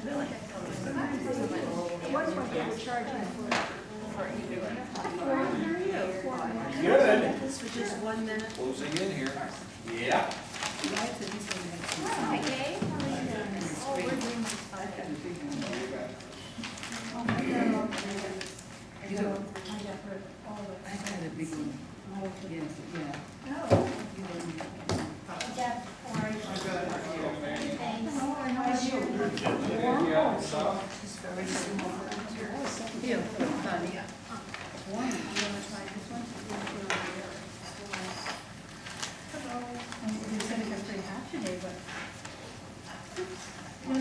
Really? What's what they were charging for? Good. This was just 1 minute. Closing in here. Yeah. Hi, Kay. Oh, we're doing this. You go. I got rid of all of I had a big one. Yes, yeah. Oh. You didn't. It's very small. Here, honey. One, you wanna try this one? They said it got pretty hot today, but. My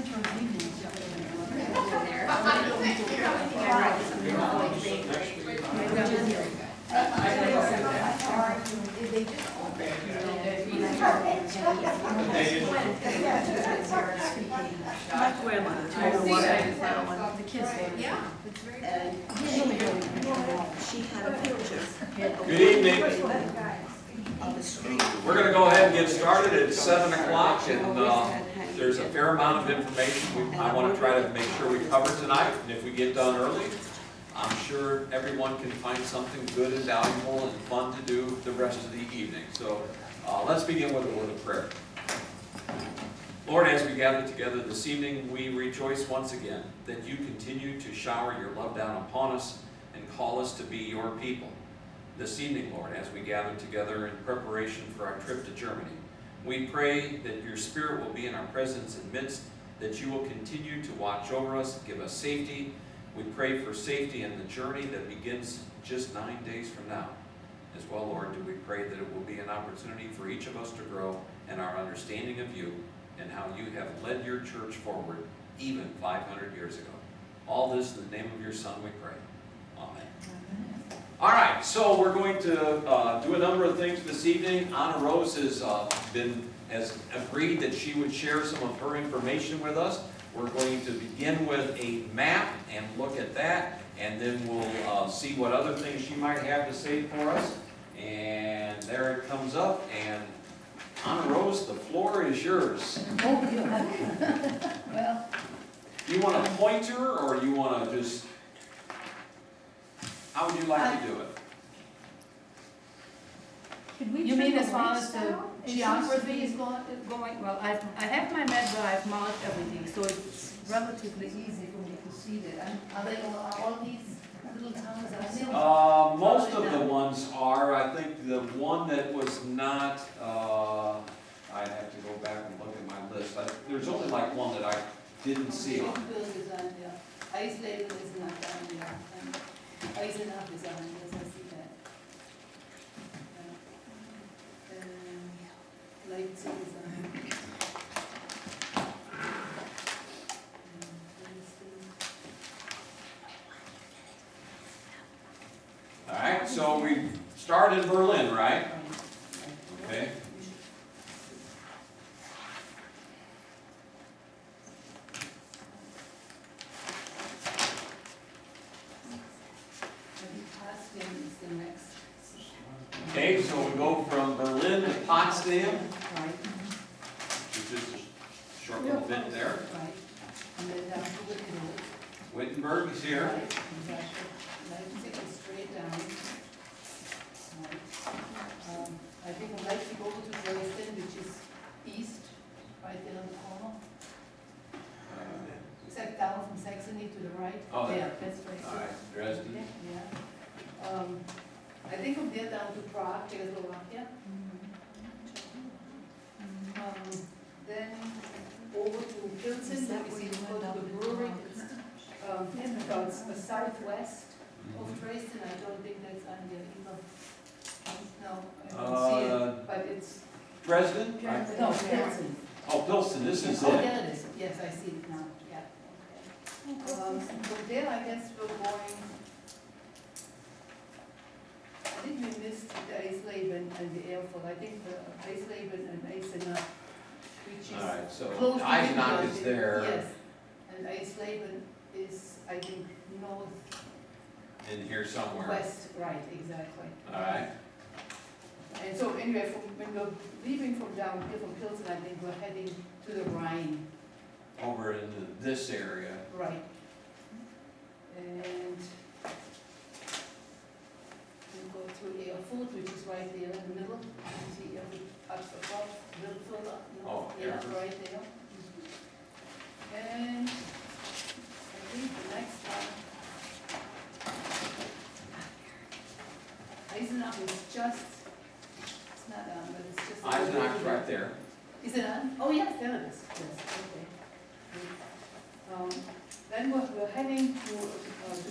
grandmother, I don't want the kids. Yeah. And She had a picture Good evening. of the street. We're going to go ahead and get started at 7 o'clock, and there's a fair amount of information I want to try to make sure we cover tonight. And if we get done early, I'm sure everyone can find something good and valuable and fun to do the rest of the evening. So let's begin with a word of prayer. Lord, as we gather together this evening, we rejoice once again that you continue to shower your love down upon us and call us to be your people. This evening, Lord, as we gather together in preparation for our trip to Germany, we pray that your Spirit will be in our presence and midst, that you will continue to watch over us, give us safety. We pray for safety in the journey that begins just 9 days from now. As well, Lord, do we pray that it will be an opportunity for each of us to grow in our understanding of you and how you have led your church forward even 500 years ago. All this in the name of your Son we pray. Amen. All right, so we're going to do a number of things this evening. Anna Rose has agreed that she would share some of her information with us. We're going to begin with a map and look at that, and then we'll see what other things she might have to say for us. And there it comes up, and Anna Rose, the floor is yours. Oh, yeah. Well. You want a pointer, or you want to just, how would you like to do it? You mean as far as the geography is going, well, I have my map where I've marked everything, so it's relatively easy for me to see that. Are they all these little towns? Most of the ones are. I think the one that was not, I'd have to go back and look at my list. There's only like one that I didn't see on. Eisleben is not down there, and Eisenach is on, yes, I see that. Leipzig is on. All right, so we start in Berlin, right? Okay. Okay, so we go from Berlin to Potsdam, which is just a short little bit there. Right, and then down to Wittenberg. Wittenberg is here. Right, exactly. Leipzig is straight down. Right. I think from Leipzig over to Dresden, which is east, right there on the corner. Except down from Saxony to the right. Oh, there, that's Dresden. All right, Dresden. Yeah. I think from there down to Prague, Czechoslovakia. Then over to Pilsen, that we see go to the brewery. It's the southwest of Dresden. I don't think that's on there either. No, I don't see it, but it's. Dresden? No, Pilsen. Oh, Pilsen, this is Oh, it. there it is. Yes, I see it now. Yeah, okay. From there, I guess we're going. I think we missed the Eisleben and the airport. I think the Eisleben and Eisenach, which is All right, so close to Eisenach Wittenberg. is there. Yes, and Eisleben is, I think, north. In here somewhere. West, right, exactly. All right. And so anyway, when we're leaving from down here from Pilsen, I think we're heading to the Rhine. over into this area. Right. And we go through Airfoot, which is right there in the middle. You see Airfoot up above, a little further. No, Oh, yeah, Airfoot. right there. And I think the next one, Eisenach is just, it's not on, but it's just. Eisenach's right there. Is it on? Oh, yes, there it is. Yes, okay. Then we're heading to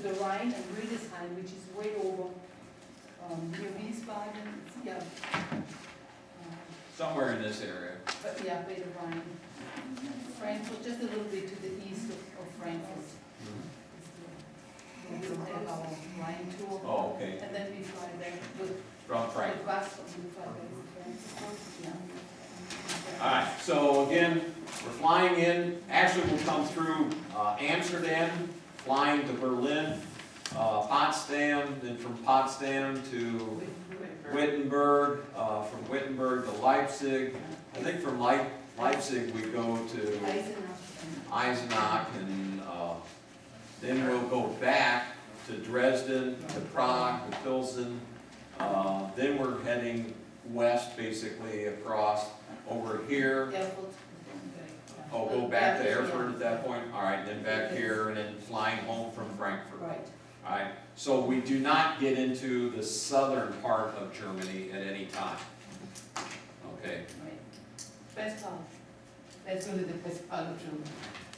the Rhine and Riedesheim, which is way over near Wiesbaden. Yeah. Somewhere in this area. But yeah, by the Rhine. Frankfurt, just a little bit to the east of Frankfurt. We will have our Rhine tour. Oh, okay. And then we fly back with From the Frankfurt. bus from Frankfurt. Yeah. All right, so again, we're flying in, actually we'll come through Amsterdam, flying to Berlin, Potsdam, then from Potsdam to Wittenberg, from Wittenberg to Leipzig. I think from Leipzig we go to Eisenach, and then we'll go back to Dresden, to Prague, to Pilsen. Then we're heading west, basically across over here. Airport. Oh, go back to Erfurt at that point? All right, then back here, and then flying home from Frankfurt. Right. All right, so we do not get into the southern part of Germany at any time. Okay, Right. Best part. That's really the best part of Germany.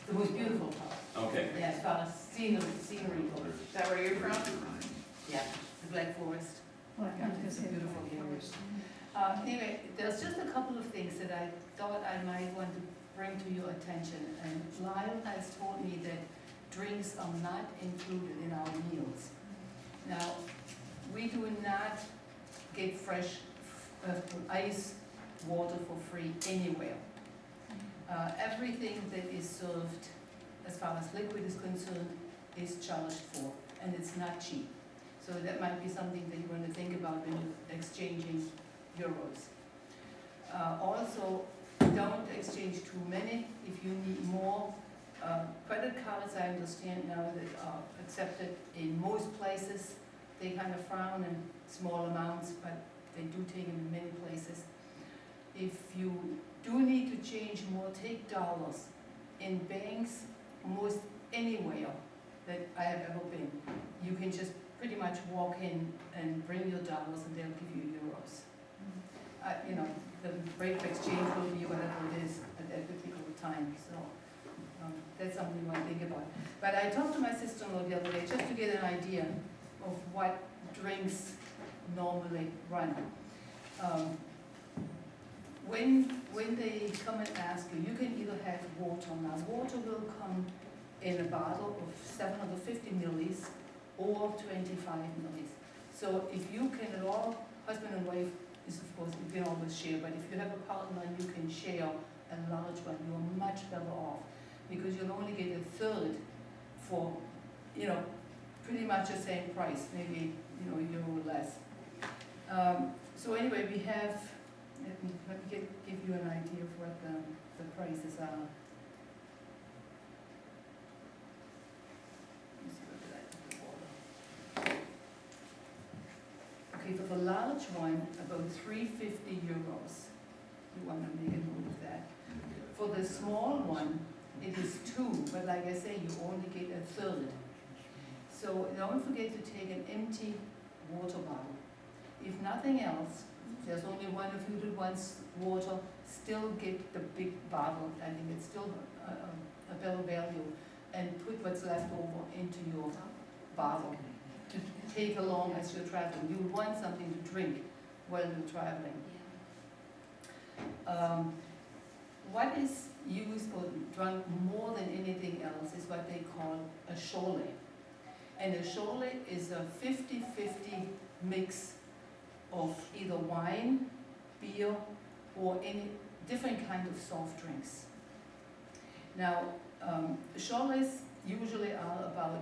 The most beautiful part. okay. Yeah, as far as scenery goes. Is that where you're from? Yeah, the Black Forest. It's a beautiful area. Anyway, there's just a couple of things that I thought I might want to bring to your attention. And Lyle has told me that drinks are not included in our meals. Now, we do not get fresh ice water for free anywhere. Everything that is served, as far as liquid is concerned, is charged for, and it's not cheap. So that might be something that you want to think about when you're exchanging euros. Also, don't exchange too many. If you need more, credit cards, I understand now, that are accepted in most places. They kind of frown in small amounts, but they do take them in many places. If you do need to change more, take dollars. In banks, almost anywhere that I have ever been, you can just pretty much walk in and bring your dollars and they'll give you euros. You know, the rate of exchange will be whatever it is at that particular time, so that's something you want to think about. But I talked to my sister-in-law the other day just to get an idea of what drinks normally run. When they come and ask you, you can either have water. Now, water will come in a bottle of 750 millis or 25 millis. So if you can at all, husband and wife is of course, you can always share, but if you have a partner and you can share a large one, you're much better off because you'll only get a third for, you know, pretty much the same price, maybe, you know, euro less. So anyway, we have, let me give you an idea of what the prices are. Let me see, what did I put the water? Okay, for the large one, about 350 euros. You want to make a note of that. For the small one, it is 2, but like I say, you only get a third. So don't forget to take an empty water bottle. If nothing else, there's only one of you that wants water, still get the big bottle. I think it's still a better value. And put what's left over into your bottle to take along as you're traveling. You want something to drink while you're traveling. What is used or drunk more than anything else is what they call a schorle. And a schorle is a 50-50 mix of either wine, beer, or any different kind of soft drinks. Now, schorles usually are about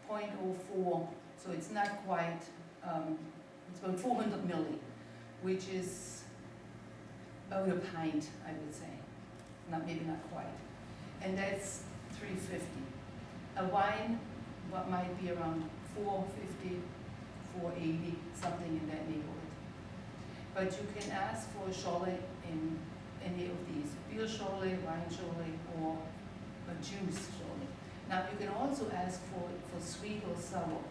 0.04, so it's not quite, it's about 400 milli, which is about a pint, I would say. Maybe not quite. and that's $3.50. A wine, what might be around $4.50, $4.80, something in that neighborhood. But you can ask for a Cholet in any of these, beer Cholet, wine Cholet, or a juice Cholet. Now, you can also ask for sweet or sour.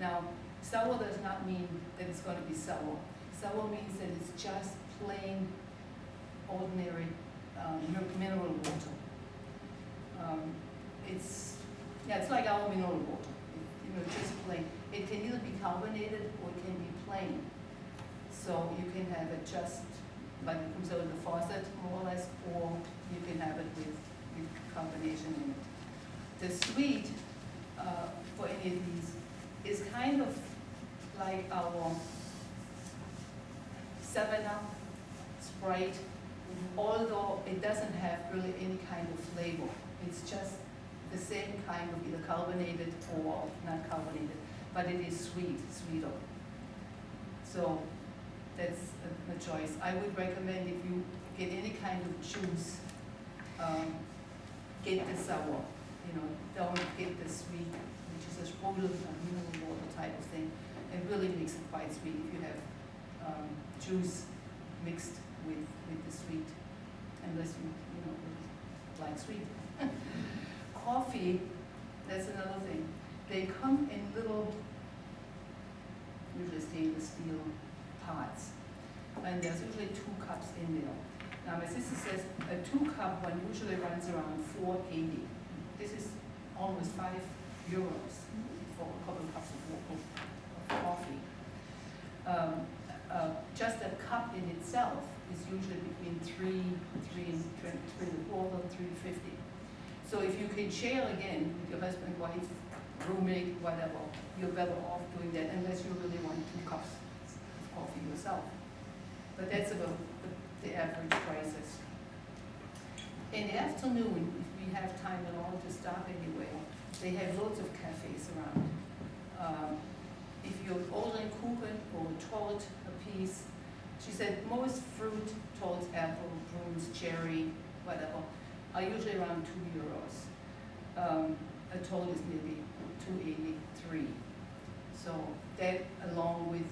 Now, sour does not mean that it's going to be sour. Sour means that it's just plain, ordinary mineral water. It's like our mineral water. Just plain. It can either be carbonated or it can be plain. So you can have it just like it comes out of the faucet, more or less, or you can have it with carbonation in it. The sweet for any of these is kind of like our 7-Up, Sprite, although it doesn't have really any kind of flavor. It's just the same kind of either carbonated or not carbonated, but it is sweeter. So that's a choice. I would recommend if you get any kind of juice, get the sour. Don't get the sweet, which is a sprudel, a mineral water type of thing. It really makes it quite sweet if you have juice mixed with the sweet, unless you like sweet. Coffee, that's another thing. They come in little, usually stainless steel pots, and there's usually 2 cups in there. Now my sister says a 2-cup one usually runs around $4.80. This is almost €5 for a couple of cups of coffee. Just a cup in itself is usually between $3.25, $3.50. So if you can share again with your husband, wife, roommate, whatever, you're better off doing that unless you really want 2 cups of coffee yourself. But that's about the average prices. In the afternoon, if we have time at all to stop anywhere, they have loads of cafes around. If you're ordering Kuchen or torte a piece, she said most fruit, tortes, apple, prunes, cherry, whatever, are usually around €2. A torte is maybe $2.83. So that along with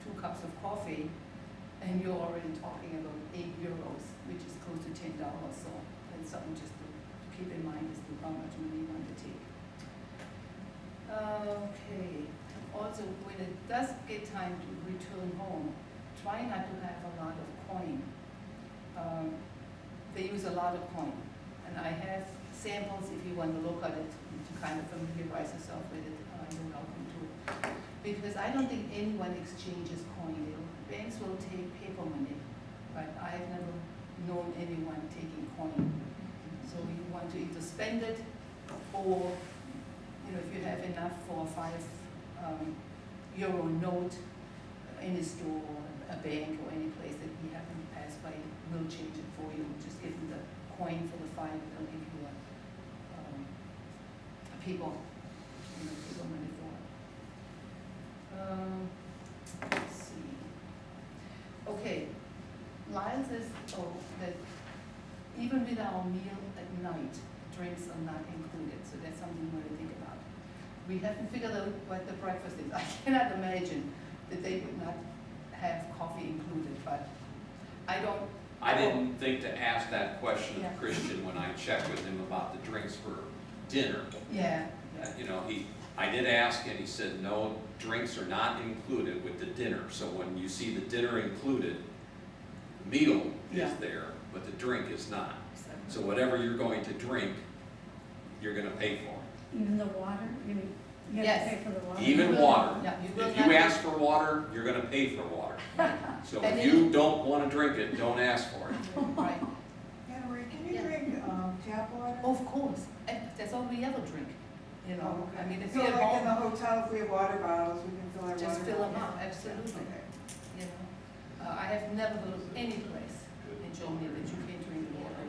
2 cups of coffee, and you're already talking about €8, which is close to $10. So that's something just to keep in mind as to how much money you want to take. Okay. Also, when it does get time to return home, try not to have a lot of coin. They use a lot of coin. And I have samples if you want to look at it to kind of familiarize yourself with it. You're welcome to. Because I don't think anyone exchanges coin. Banks will take paper money, but I've never known anyone taking coin. So you want to either spend it or, if you have enough for a €5 note in a store, a bank, or any place that you happen to pass by, will change it for you. Just give them the coin for the $5, they'll give you a paper money for it. Let's see. Okay, Lyle says, that even with our meal at night, drinks are not included, so that's something we want to think about. We haven't figured out what the breakfast is. I cannot imagine that they would not have coffee included, but I didn't think to ask that question of Christian when I checked with him about the drinks for dinner. Yeah. I did ask and he said, no, drinks are not included with the dinner. So when you see the dinner included, the meal is there, but the drink is not. So whatever you're going to drink, you're going to pay for. Even the water? You have Yes. to pay for the water? Even water. Yeah, If you ask for water, you're going to pay for water. So if you don't want to drink it, don't ask for it. Right. Anna Marie, can you drink tap water? Of course. That's all we ever drink. Oh, okay. I mean, if So we at like in the home, hotel, if we have water bottles, we can fill our water. just fill them bottles? up, absolutely. Okay. I have never heard of any place in Germany that you can't drink water.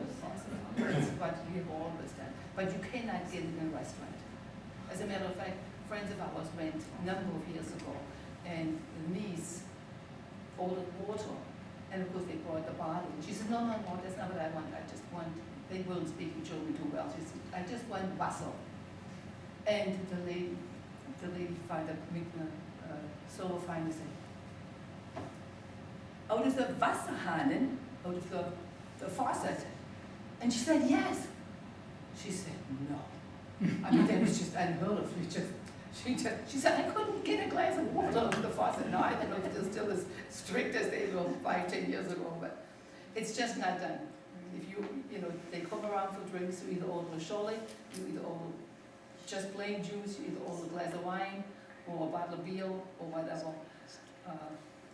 That's what we have always done. But you cannot get it in a restaurant. As a matter of fact, friends of ours went a number of years ago, and the niece ordered water, and of course they brought the bottle. And she said, no, that's not what I want. I just want they weren't speaking German too well. She said, I just want Wasser. And the lady found so fine to say, out of the Wasserhahn, out of the faucet. And she said, yes. She said, no. I mean, that was just unheard of. She said, I couldn't get a glass of water out of the faucet. Now, I don't know if they're still as strict as they were 5-10 years ago, but it's just not done. If you know, they come around for drinks, you either order a Cholet, you either order just plain juice, you either order a glass of wine, or a bottle of beer, or whatever,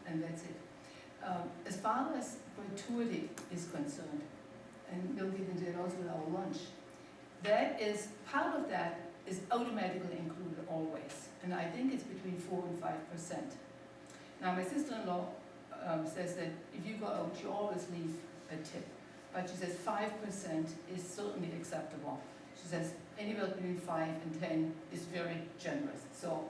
and that's it. As far as gratuity is concerned, and we'll get into it also with our lunch, that is, part of that is automatically included always, and I think it's between 4 and 5%. Now, my sister-in-law says that if you go out, you always leave a tip, but she says 5% is certainly acceptable. She says anywhere between 5 and 10 is very generous, so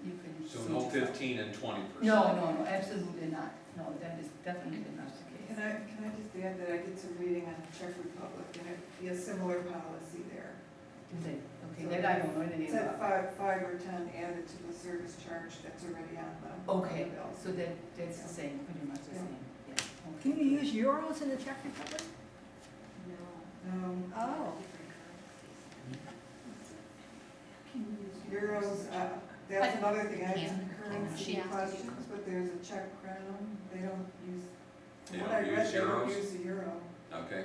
you can. So no 15 and 20%? No, absolutely not. No, that is definitely not the case. Can I just add that I did some reading on the Czech Republic, and it'd be a similar policy there. Do they? Okay, So that I don't know anything It's at about. 5 or 10 added to the service charge that's already on the Okay, bill. so that's the same, pretty much the same, yeah. Okay. Can you use euros in the Czech Republic? Oh. Euros, that's another thing, I have some She currency asked you. questions, but there's a Czech crown, they don't use, They from what don't I read, use they don't euros? use the euro. Okay.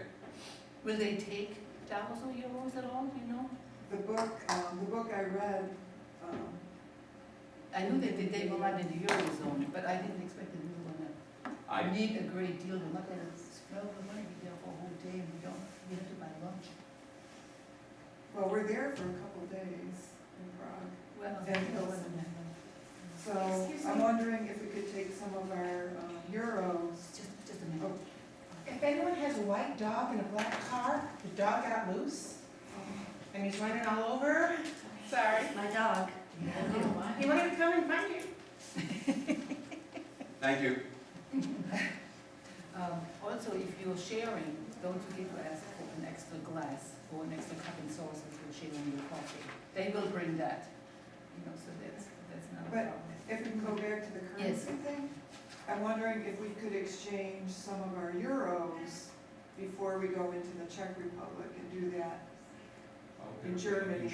Will they take dollars or euros at all, do you know? The book I read, I knew that they were not in the Eurozone, but I didn't expect that we were gonna need a great deal. We're not gonna spend the money, be there for a whole day, and we have to buy lunch. well, we're there for a couple of days in Prague. Well, And you know, Hilton. So Excuse I'm me? wondering if we could take some of our euros. just a minute. If anyone has a white dog in a black car, the dog got loose, and he's running all over. Sorry. My dog. He wanted to come and find you. Thank you. Also, if you're sharing, don't forget to ask for an extra glass or an extra cup and sauce if you're sharing your coffee. They will bring that, you know, so that's not a But problem. if we can go back to the currency thing, I'm wondering if we could exchange some of our euros before we go into the Czech Republic and do that in Germany.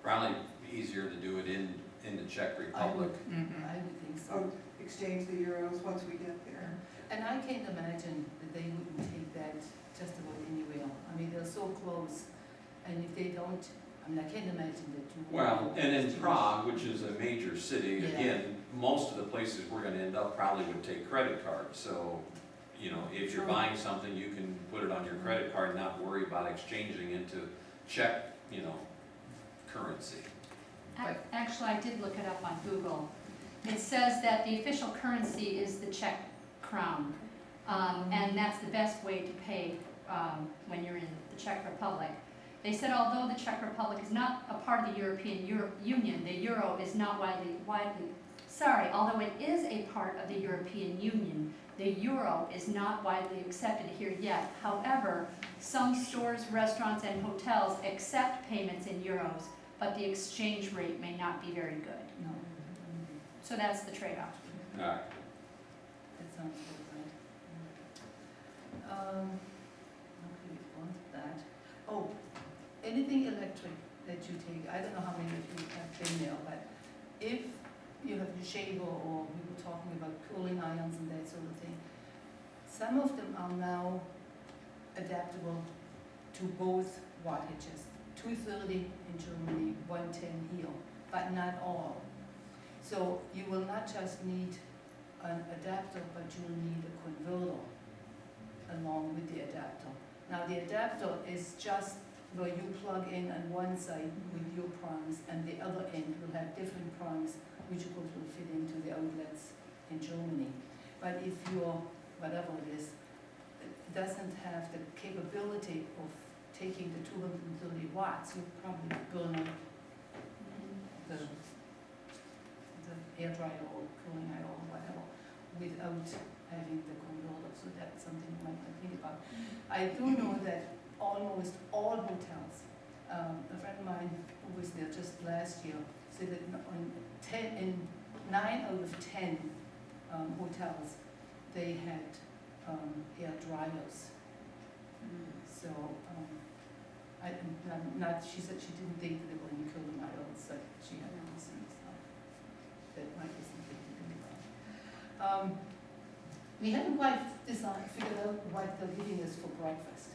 Probably easier to do it in the Czech Republic. I would think so. Oh, exchange the euros once we get there. And I can't imagine that they wouldn't take that just about anywhere. I mean, they're so close, and if they don't, I mean, I can't imagine that you. Well, and in Prague, which is a major city, Yeah. again, most of the places we're gonna end up probably would take credit cards. So, you know, if you're True. buying something, you can put it on your credit card and not worry about exchanging into Czech, you know, currency. Actually, I did look it up on Google. It says that the official currency is the Czech crown, and that's the best way to pay when you're in the Czech Republic. They said although the Czech Republic is not a part of the European Union, the euro is not although it is a part of the European Union, the euro is not widely accepted here yet. However, some stores, restaurants, and hotels accept payments in euros, but the exchange rate may not be very good. No. So that's the trade-off. All right. That sounds good, right? Okay, we've gone to that. Oh, anything electric that you take, I don't know how many of you have been there, but if you have your shaver or we were talking about curling irons and that sort of thing, some of them are now adaptable to both wattages. 230 in Germany, 110 here, but not all. So you will not just need an adapter, but you'll need a converter along with the adapter. Now the adapter is just where you plug in on one side with your prongs and the other end will have different prongs which of course will fit into the outlets in Germany. But if your, whatever it is, it doesn't have the capability of taking the 230 watts, you probably burn up the hair dryer or cooling iron or whatever without having the converter. So that's something you might think about. I do know that almost all hotels. A friend of mine who was there just last year said that in 9 out of 10 hotels, they had air dryers. So, she said she didn't think that they were going to kill the miles, but she had to see, so that might be something to think about. We haven't quite figured out what they're giving us for breakfast.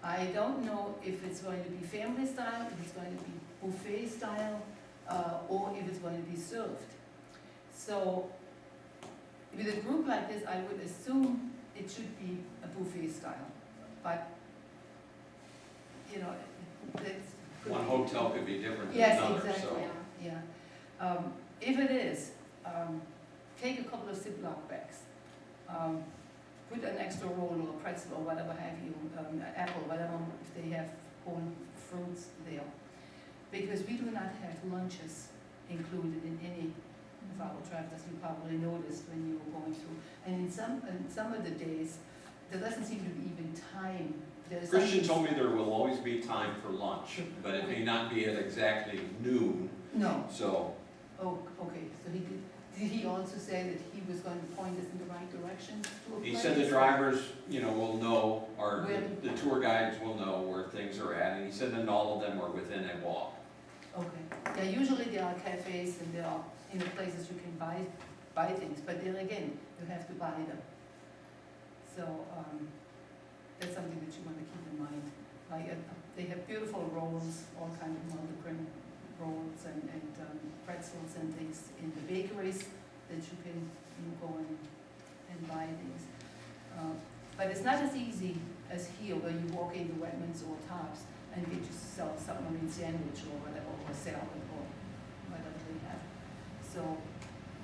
I don't know if it's going to be family style, if it's going to be buffet style, or if it's going to be served. So, with a group like this, I would assume it should be a buffet style, but, you know, that's. One hotel could be different than Yes, another, so. exactly, yeah. If it is, take a couple of Ziploc bags. Put an extra roll or pretzel or whatever have you, apple, whatever, if they have whole fruits there. Because we do not have lunches included in any of our travels, as you probably noticed when you were going through. And in some of the days, there doesn't seem to be even time. Christian told me there will always be time for lunch, but it may not be at exactly noon, No. so. Oh, okay, so did he also say that he was going to point us in the right direction to a place? He said the drivers, will know, or Where- the tour guides will know where things are at, and he said that all of them are within a walk. Okay, yeah, usually there are cafes and there are, places you can buy things, but then again, you have to buy them. So, that's something that you want to keep in mind. Like, they have beautiful rolls, all kinds of multigrain rolls and pretzels and things in the bakeries that you can go and buy things. But it's not as easy as here, where you walk into Wegmans or Tops and get yourself a submarine sandwich or whatever, or salad or whatever they have. So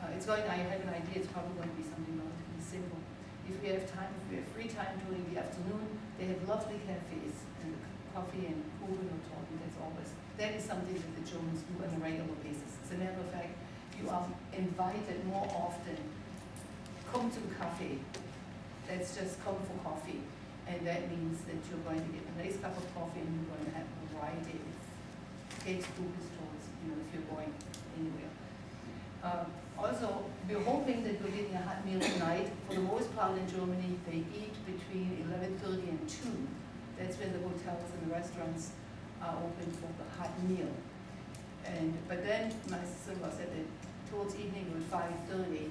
I have an idea, it's probably going to be something relatively simple. If we have time, if we have free time during the afternoon, they have lovely cafes and coffee and kuchen or talking, that is something that the Germans do on a regular basis. As a matter of fact, you are invited more often, come to the cafe, that's just come for coffee. And that means that you're going to get a nice cup of coffee and you're going to have a variety of cakes, cookies, toast, if you're going anywhere. Also, we're hoping that we're getting a hot meal tonight. For the most part in Germany, they eat between 11:30 and 2. That's when the hotels and the restaurants are open for the hot meal. But then my sister said that towards evening at 5:30,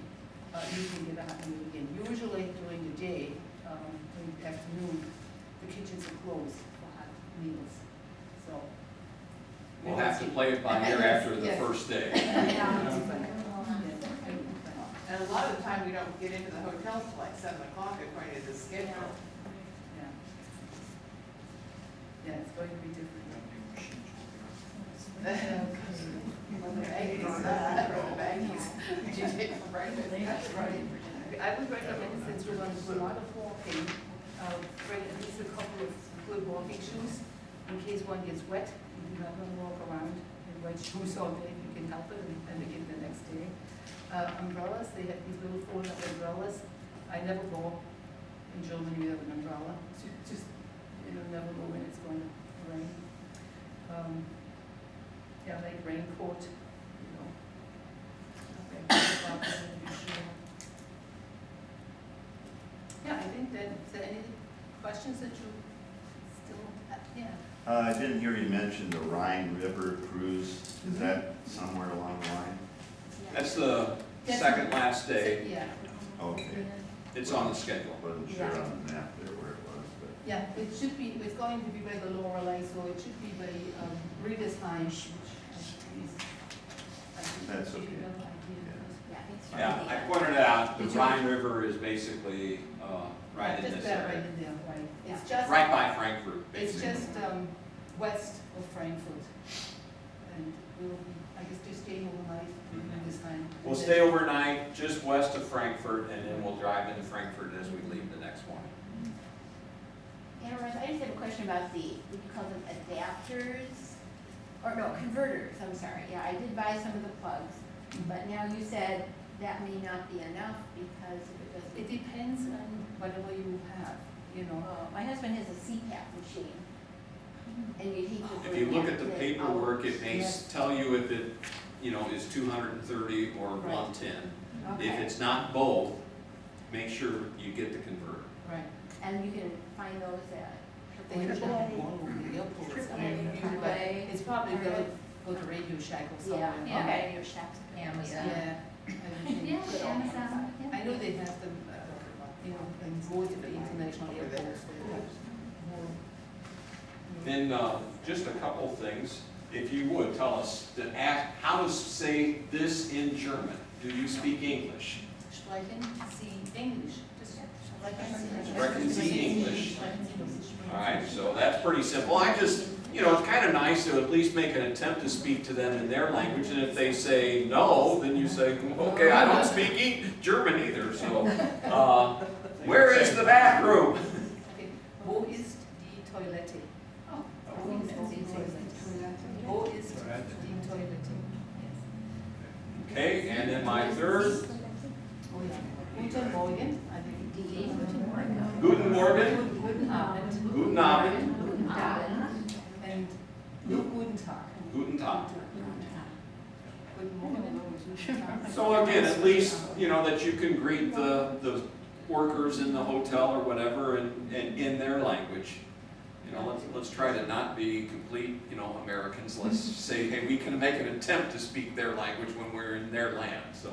you can get a hot meal again. Usually during the day, in the afternoon, the kitchens are closed for hot meals. So We'll have to play it by ear after the Yes. first day. And a lot of the time, we don't get into the hotels till like 7 o'clock according to the schedule. Yeah, it's going to be different. Baggies. Did you take for breakfast? That's right. I would recommend, since we're going to do a lot of walking, bring at least a couple of good walking shoes in case one gets wet. You do not want to walk around in wet shoes all day if you can help it, and again the next day. Umbrellas, they have these little fold-up umbrellas. I never go in Germany without an umbrella. Just never know when it's going to rain. Like raincoat, Yeah, I think that, is there any questions that you still have? Yeah. I didn't hear you mention the Rhine River cruise. Is that somewhere along the line? That's the second last day. Yeah, Okay. It's on the schedule. Wasn't sure on the map there where it was, but. yeah, it's going to be by the Lorelei, so it should be by Riedesheim, which That's okay. Yeah, I pointed it out, the Rhine River is basically right in Just this about right area. in there, right. It's just, Right by Frankfurt, it's basically. just west of Frankfurt. And we'll be, I guess, just staying overnight this time. We'll stay overnight just west of Frankfurt, and then we'll drive into Frankfurt as we leave the next morning. Yeah, Russ, I just have a question about what you call them adapters, or no, converters, I'm sorry. Yeah, I did buy some of the plugs, but now you said that may not be enough because if it doesn't. It depends on whatever you have, My husband has a CPAP machine, look at the paperwork, it may tell you if it, is 230 or 110. If it's not both, make sure you get the converter. Right. And you can find those at They usually have one over the airports. I mean, but it's probably gonna go to Radio Shack or something. Yeah. Yeah, Okay. Radio Shacks. Amazon. Yeah. Yeah, Amazon, yeah. I know they have them, and go to the international airports. Then, just a couple things, if you would, tell us, how to say this in German. Do you speak English? Sprechen Sie English? Just Sprechen Sie English? All right, so that's pretty simple. I just, it's kind of nice to at least make an attempt to speak to them in their language, and if they say no, then you say, okay, I don't speak German either, so, where is the bathroom? Okay. Wo ist die Toilette? Oh, Wo ist die Toilette? Wo ist die Toilette? Okay, and then my third, Guten Morgen, I think. Guten Morgen, Guten Abend. Guten Abend, Guten Abend. And Guten Tag. Guten Tag. Guten Morgen. So again, at least, that you can greet the workers in the hotel or whatever and in their language. Let's try to not be complete, Americans. Let's say, hey, we can make an attempt to speak their language when we're in their land, so.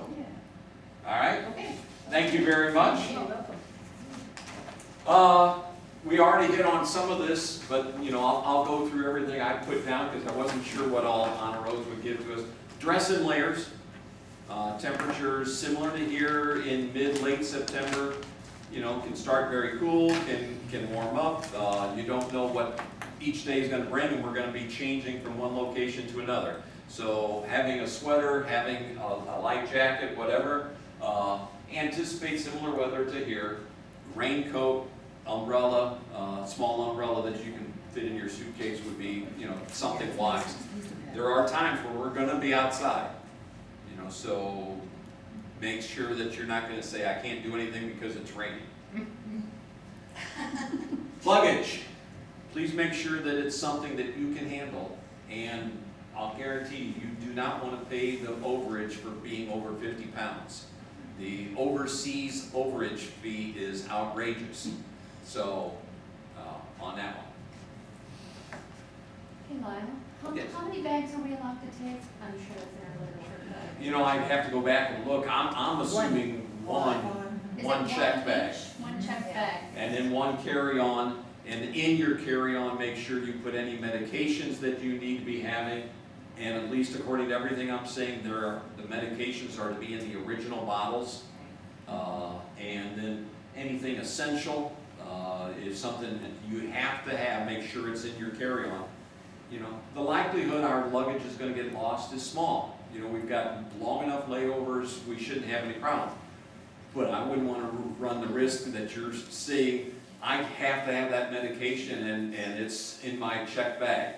All right? Okay. Thank you very much. You're welcome. We already hit on some of this, but, I'll go through everything I put down because I wasn't sure what all Honor Rose would give to us. Dress in layers. Temperatures similar to here in mid-late September. Can start very cool, can warm up. You don't know what each day is going to bring, and we're going to be changing from one location to another. So having a sweater, having a light jacket, whatever, anticipate similar weather to here. Raincoat, umbrella, small umbrella that you can fit in your suitcase would be, something wise. There are times where we're going to be outside, so make sure that you're not going to say, I can't do anything because it's raining. Luggage. Please make sure that it's something that you can handle. And I'll guarantee you do not want to pay the overage for being over 50 pounds. The overseas overage fee is outrageous. So, on that one. Hey, Lionel, Yes. how many bags are we allowed to take? I'm sure it's in our literature. I'd have to go back and look. I'm assuming one Is it check bag. each? One check bag. And then one carry-on, and in your carry-on, make sure you put any medications that you need to be having. And at least according to everything I'm saying, the medications are to be in the original bottles. And then anything essential, is something that you have to have, make sure it's in your carry-on. The likelihood our luggage is going to get lost is small. We've got long enough layovers, we shouldn't have any problem. But I wouldn't want to run the risk that you're saying, I have to have that medication and it's in my check bag.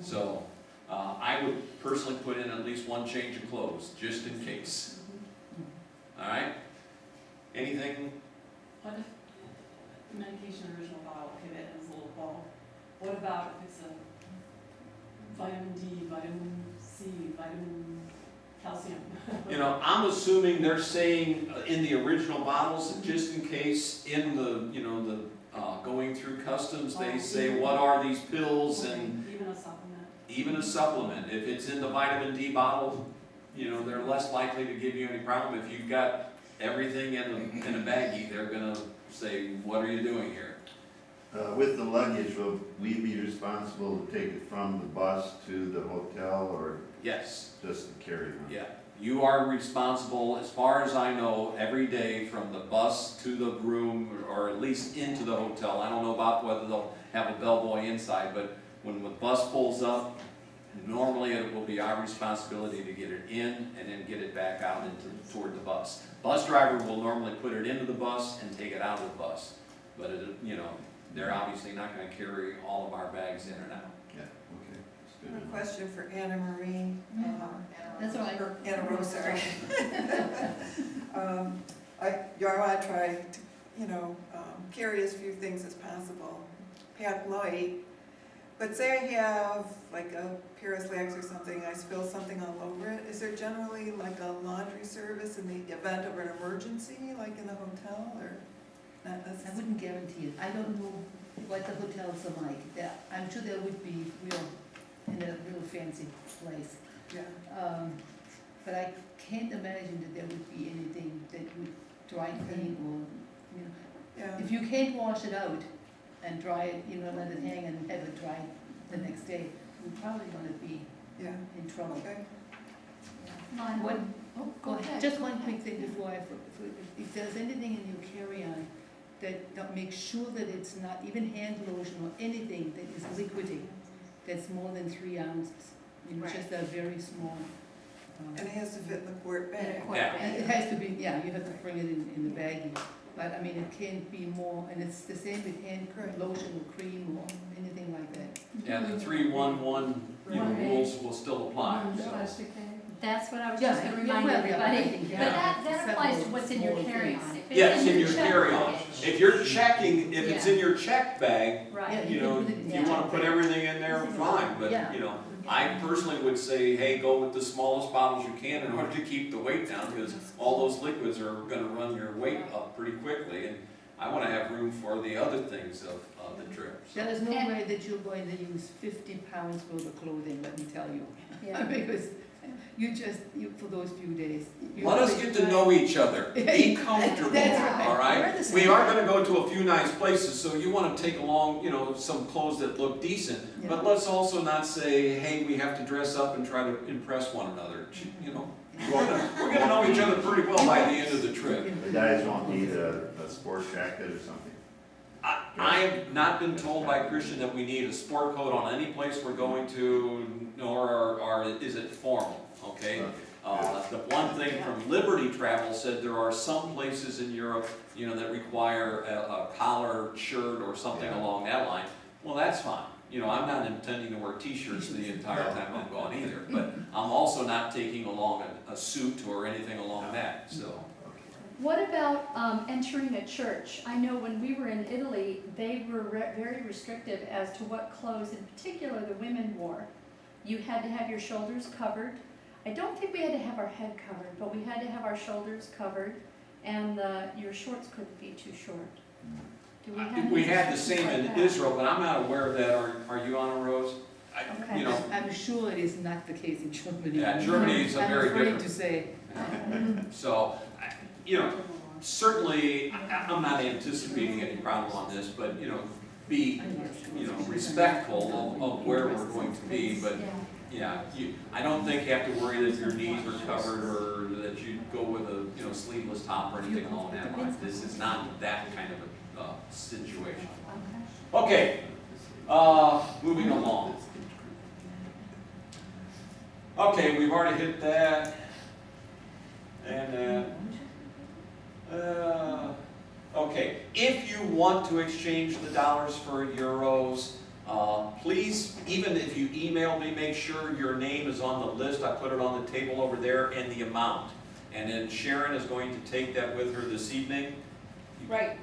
So I would personally put in at least one change of clothes, just in case. All right? Anything? What if the medication original bottle, okay, that is a little bottle. What about if it's a vitamin D, vitamin C, vitamin calcium? I'm assuming they're saying in the original bottles, just in case in the, going through customs, they say, what are these pills and Even a supplement? even a supplement. If it's in the vitamin D bottle, they're less likely to give you any problem. If you've got everything in a baggie, they're gonna say, what are you doing here? With the luggage, will we be responsible to take it from the bus to the hotel or Yes, just the carry-on? yeah. You are responsible, as far as I know, every day from the bus to the room, or at least into the hotel. I don't know about whether they'll have a bellboy inside, but when the bus pulls up, normally it will be our responsibility to get it in and then get it back out toward the bus. Bus driver will normally put it into the bus and take it out of the bus. But they're obviously not gonna carry all of our bags in and out. Yeah, okay, that's I have a good. question for Anna Marie. That's all right. Or Anna Rose, sorry. I want to try to, carry as few things as possible. Pat Light But say I have like a Paris lax or something, I spill something all over it, is there generally like a laundry service in the event of an emergency, like in a hotel, or not I necessarily? wouldn't guarantee it. I don't know what the hotels are like. I'm sure there would be in a real fancy place. Yeah, But I can't imagine that there would be anything that would dry clean or, yeah. if you can't wash it out and dry it, let it hang and have it dry the next day, you're probably gonna be Yeah, in trouble. okay. Lon, One- go ahead. Just one quick thing before if there's anything in your carry-on that make sure that it's not even hand lotion or anything that is liquidy, that's more than 3 ounces. Just a very small. And it has to fit in the quart bag. And it has to be, you have to bring it in the baggie. But I mean, it can't be more, and it's the same with hand lotion or cream or anything like that. Yeah, the 3-1-1, rules will still apply, so. That's what I was just gonna remind yeah, everybody. everything, But yeah. that applies to what's in your Small carry-on. things. If it's Yes, in your check carry-on. bag, If you're checking, if it's in your check bag, Right. you know, you wanna put everything in there, fine, but, I personally would say, hey, go with the smallest bottles you can in order to keep the weight down, because all those liquids are gonna run your weight up pretty quickly, and I wanna have room for the other things of the trip. so. There is no way that you're going to use 50 pounds worth of clothing, let me tell you. Yeah. Because for those few days. Let us get to know each other, be comfortable, That's right. all We're right? the same. We are gonna go to a few nice places, so you wanna take along, some clothes that look decent, but let's also not say, hey, we have to dress up and try to impress one another, We're gonna know each other pretty well by the end of the trip. The guys won't need a sport jacket or something. I have not been told by Christian that we need a sport coat on any place we're going to, nor is it formal, okay? The one thing from Liberty Travel said there are some places in Europe, that require a collared shirt or something along that line. Well, that's fine. I'm not intending to wear t-shirts the entire time I'm gone either, but I'm also not taking along a suit or anything along that, so. What about entering a church? I know when we were in Italy, they were very restrictive as to what clothes, in particular the women wore. You had to have your shoulders covered. I don't think we had to have our head covered, but we had to have our shoulders covered, and your shorts couldn't be too short. Do we have We any had the restrictions same like in that? Israel, but I'm not aware of that. Are you on a Rose? Okay. I'm sure it is not the case in Germany. Yeah, Germany is a very I'm afraid different. to say. So, certainly, I'm not anticipating any problem on this, but, be, respectful of where we're going to be, but, I don't think you have to worry that your knees are covered or that you go with a, sleeveless top or anything along that line. This is not that kind of a situation. Okay, moving along. Okay, we've already hit that. And then, okay, if you want to exchange the dollars for euros, please, even if you email me, make sure your name is on the list. I put it on the table over there and the amount. And then Sharon is going to take that with her this evening. Right,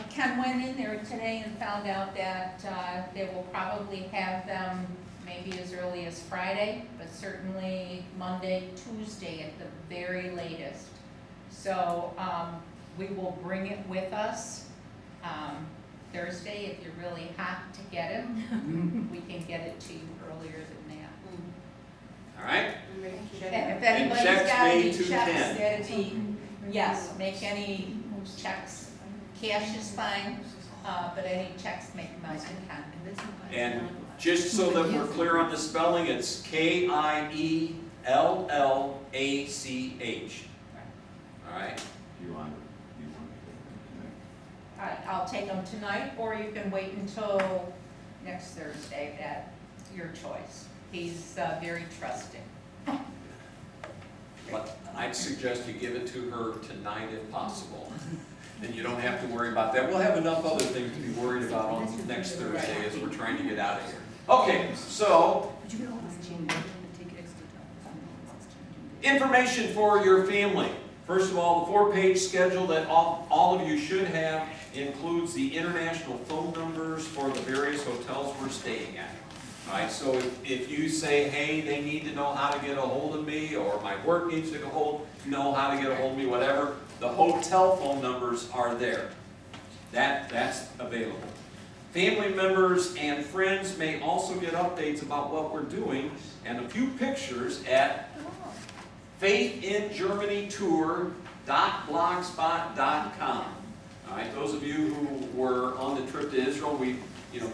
Ken went in there today and found out that they will probably have them maybe as early as Friday, but certainly Monday, Tuesday at the very latest. So we will bring it with us. Thursday, if you're really hot to get it, we can get it to you earlier than that. All right? If anybody's checks got any made to checks, 10. that'd be, yes, make any checks. Cash is fine, but any checks, make them out in Ken. And just so that we're clear on the spelling, it's Kiellachh. All right? You want All right, I'll take them tonight, or you can wait until next Thursday, at your choice. He's very trusting. But I'd suggest you give it to her tonight if possible. Then you don't have to worry about that. We'll have enough other things to be worried about on next Thursday as we're trying to get out of here. Okay, so information for your family. First of all, the 4-page schedule that all of you should have includes the international phone numbers for the various hotels we're staying at. All right, so if you say, hey, they need to know how to get a hold of me, or my work needs to know how to get a hold of me, whatever, the hotel phone numbers are there. That's available. Family members and friends may also get updates about what we're doing and a few pictures at faithingermanytour.blogspot.com. All right, those of you who were on the trip to Israel,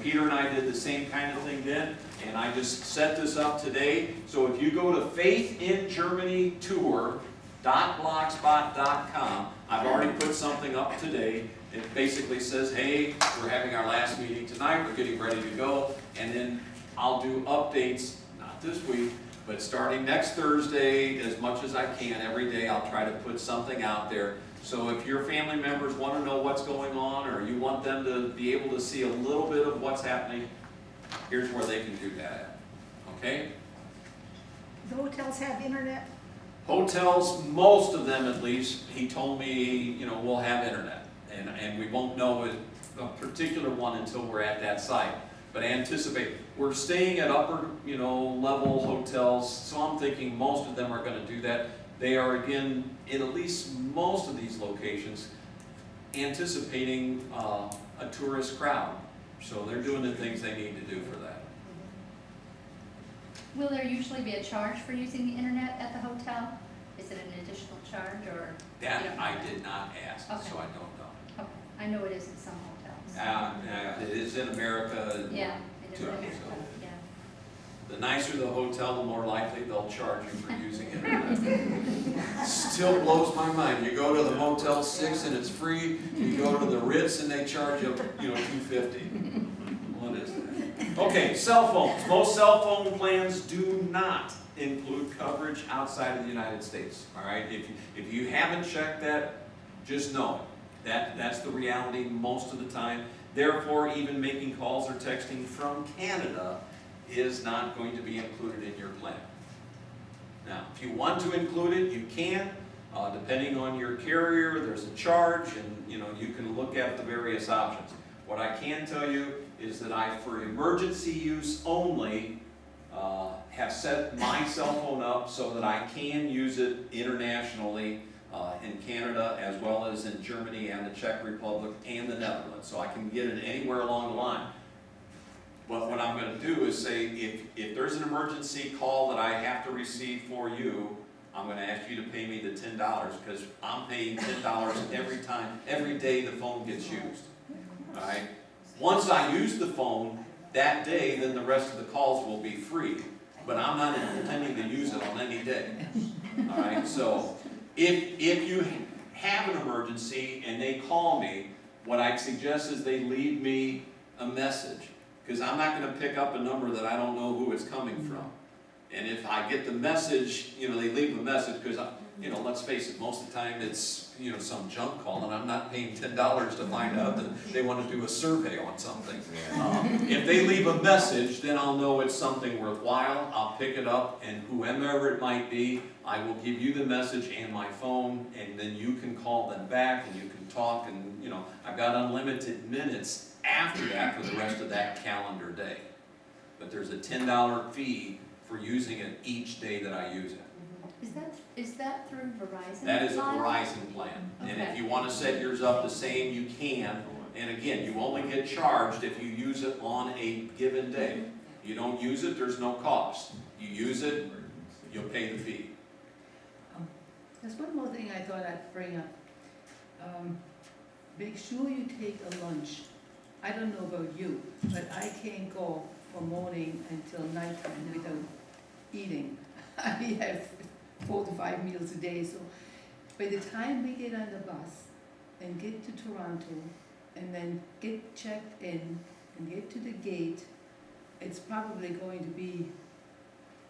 Peter and I did the same kind of thing then, and I just set this up today. So if you go to faithingermanytour.blogspot.com, I've already put something up today. It basically says, hey, we're having our last meeting tonight, we're getting ready to go, and then I'll do updates, not this week, but starting next Thursday, as much as I can, every day I'll try to put something out there. So if your family members want to know what's going on, or you want them to be able to see a little bit of what's happening, here's where they can do that at. Okay? The hotels have internet? Hotels, most of them at least, he told me, we'll have internet. And we won't know a particular one until we're at that site. But anticipate, we're staying at upper, level hotels, so I'm thinking most of them are going to do that. They are, again, in at least most of these locations, anticipating a tourist crowd. So they're doing the things they need to do for that. Will there usually be a charge for using the internet at the hotel? Is it an additional charge, or? That I did not ask, so Okay. I don't know. Okay, I know it is in some hotels. It is in America. Yeah, it is Sure. in America, yeah. The nicer the hotel, the more likely they'll charge you for using internet. Still blows my mind. You go to the Motel 6 and it's free. You go to the Ritz and they charge you, $250. What is that? Okay, cell phones. Most cell phone plans do not include coverage outside of the United States. All right, if you haven't checked that, just know that's the reality most of the time. Therefore, even making calls or texting from Canada is not going to be included in your plan. Now, if you want to include it, you can. Depending on your carrier, there's a charge, and you can look at the various options. What I can tell you is that I, for emergency use only, have set my cell phone up so that I can use it internationally in Canada, as well as in Germany and the Czech Republic and the Netherlands. So I can get it anywhere along the line. But what I'm going to do is say, if there's an emergency call that I have to receive for you, I'm going to ask you to pay me the $10, because I'm paying $10 every day the phone gets used. All right? Once I use the phone that day, then the rest of the calls will be free. But I'm not intending to use it on any day. All right? So if you have an emergency and they call me, what I'd suggest is they leave me a message. Because I'm not going to pick up a number that I don't know who it's coming from. And if I get the message, they leave a message, because, let's face it, most of the time it's, some junk call, and I'm not paying $10 to find out that they want to do a survey on something. If they leave a message, then I'll know it's something worthwhile. I'll pick it up, and whomever it might be, I will give you the message and my phone, and then you can call them back, and you can talk, and, I've got unlimited minutes after that for the rest of that calendar day. But there's a $10 fee for using it each day that I use it. Is that through Verizon? That is a line? Verizon plan. And if Okay. you want to set yours up the same, you can. And again, you only get charged if you use it on a given day. You don't use it, there's no cost. You use it, you'll pay the fee. There's one more thing I thought I'd bring up. Make sure you take a lunch. I don't know about you, but I can't go from morning until nighttime without eating. I have 4 to 5 meals a day, so by the time we get on the bus and get to Toronto and then get checked in and get to the gate, it's probably going to be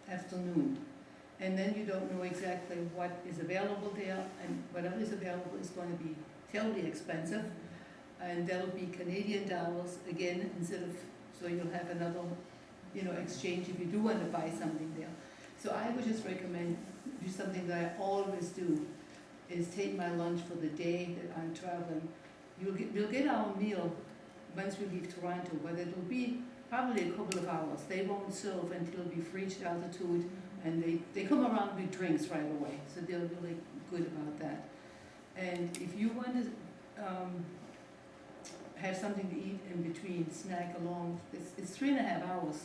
afternoon. And then you don't know exactly what is available there, and whatever is available is going to be terribly expensive. And that'll be Canadian dollars again, instead of, so you'll have another, exchange if you do want to buy something there. So I would just recommend, do something that I always do, is take my lunch for the day that I'm traveling. We'll get our meal once we leave Toronto, whether it'll be probably a couple of hours. They won't serve until we've reached altitude, and they come around with drinks right away, so they're really good about that. And if you want to have something to eat in between, snack along, it's 3.5 hours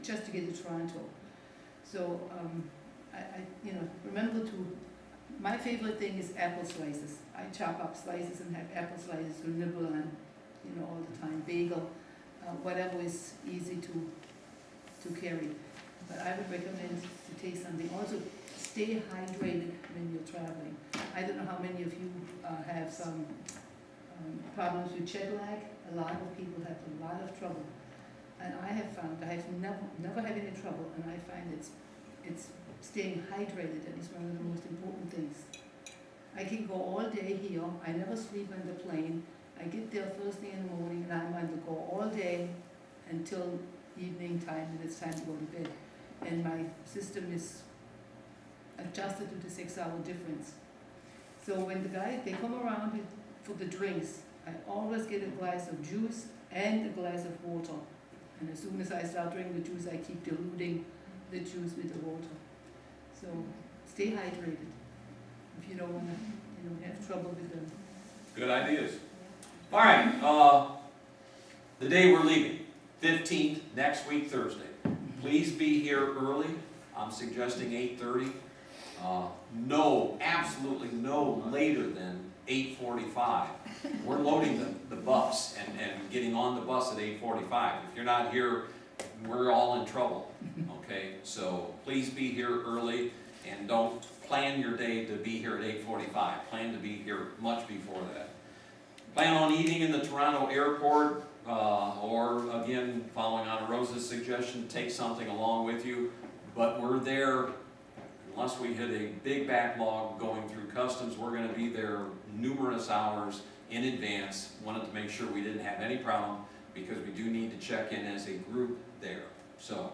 just to get to Toronto. So remember my favorite thing is apple slices. I chop up slices and have apple slices to nibble on, all the time. Bagel, whatever is easy to carry. But I would recommend to take something. Also, stay hydrated when you're traveling. I don't know how many of you have some problems with jet lag. A lot of people have a lot of trouble. And I have found, I have never had any trouble, and I find it's staying hydrated that is one of the most important things. I can go all day here. I never sleep on the plane. I get there first thing in the morning, and I'm on the go all day until evening time, and it's time to go to bed. And my system is adjusted to the 6-hour difference. So when they come around for the drinks, I always get a glass of juice and a glass of water. And as soon as I start drinking the juice, I keep diluting the juice with the water. So stay hydrated if you don't want to have trouble with them. Good ideas. All right, the day we're leaving, 15th, next week, Thursday. Please be here early. I'm suggesting 8:30. No, absolutely no later than 8:45. We're loading the bus and getting on the bus at 8:45. If you're not here, we're all in trouble, okay? So please be here early, and don't plan your day to be here at 8:45. Plan to be here much before that. Plan on eating in the Toronto airport, or again, following Ana Rosa's suggestion, take something along with you. But we're there, unless we hit a big backlog going through customs, we're going to be there numerous hours in advance. Wanted to make sure we didn't have any problem, because we do need to check in as a group there. So